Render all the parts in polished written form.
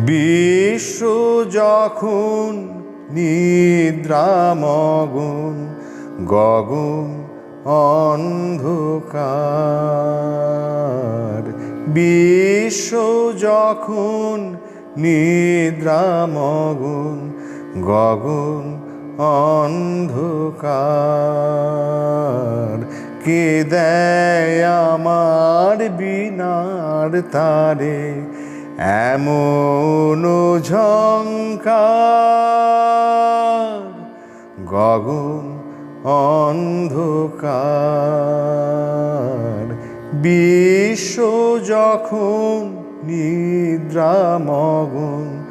বিশ্ব যখন নিদ্রামগ্ন, গগন অন্ধকার। বিশ্ব যখন নিদ্রামগ্ন, গগন অন্ধকার। কে দেয় আমার বীণার তারে এমন ঝংকার? গগন অন্ধকার। বিশ্ব যখন নিদ্রামগ্ন,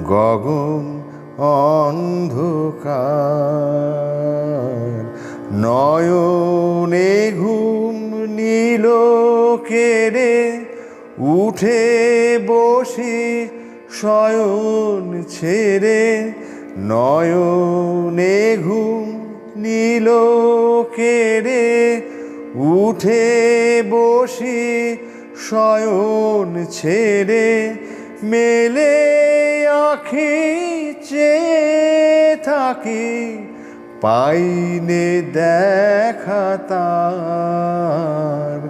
গগন অন্ধকার। নয়নে ঘুম নীল কেড়ে উঠে বসি শয়ন ছেড়ে। নয়নে ঘুম নীল কেড়ে উঠে বসি শয়ন ছেড়ে। মেলে আঁখি চেয়ে থাকি, পাইনে দেখা তার।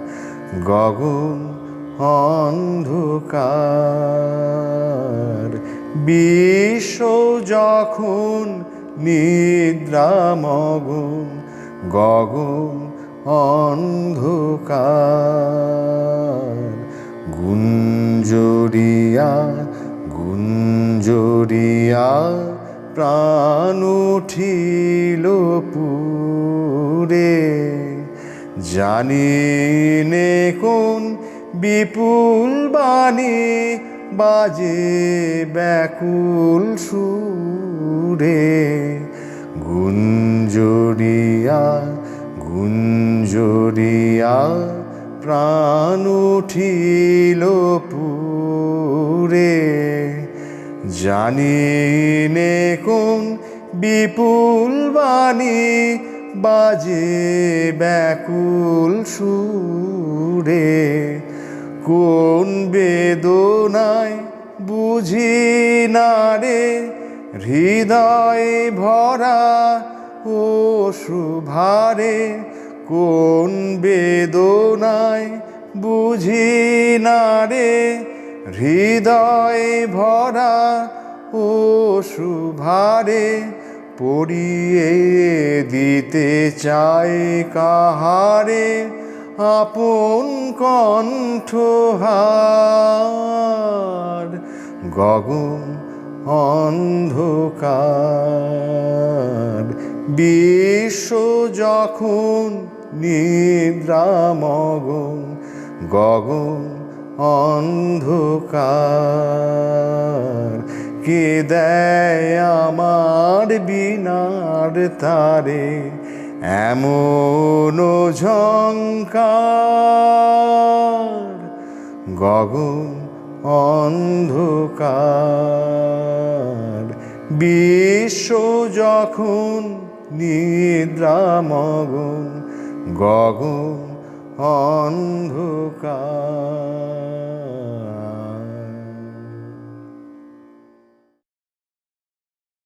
গগন অন্ধকার। বিশ্ব যখন নিদ্রামগ্ন, গগন অন্ধকার। গুঞ্জরিয়া গুঞ্জরিয়া প্রাণ উঠিল পুরে। জানি নে কোন বিপুল বাণী বাজে ব্যাকুল সুরে। গুঞ্জরিয়া গুঞ্জরিয়া প্রাণ উঠিল পুরে। জানি নে কোন বিপুল বাণী বাজে ব্যাকুল সুরে। কোন বেদনায় বুঝি না রে হৃদয় ভরা অশ্রুভারে। কোন বেদনায় বুঝি না রে হৃদয় ভরা অশ্রুভারে। পড়িয়ে দিতে চাই কাহারে আপন কণ্ঠহার। গগন অন্ধকার। বিশ্ব যখন নিদ্রামগ্ন, গগন অন্ধকার। কে দেয় আমার বীণার তারে এমন ঝংকার? গগন অন্ধকার। বিশ্ব যখন নিদ্রামগ্ন, গগন অন্ধকার।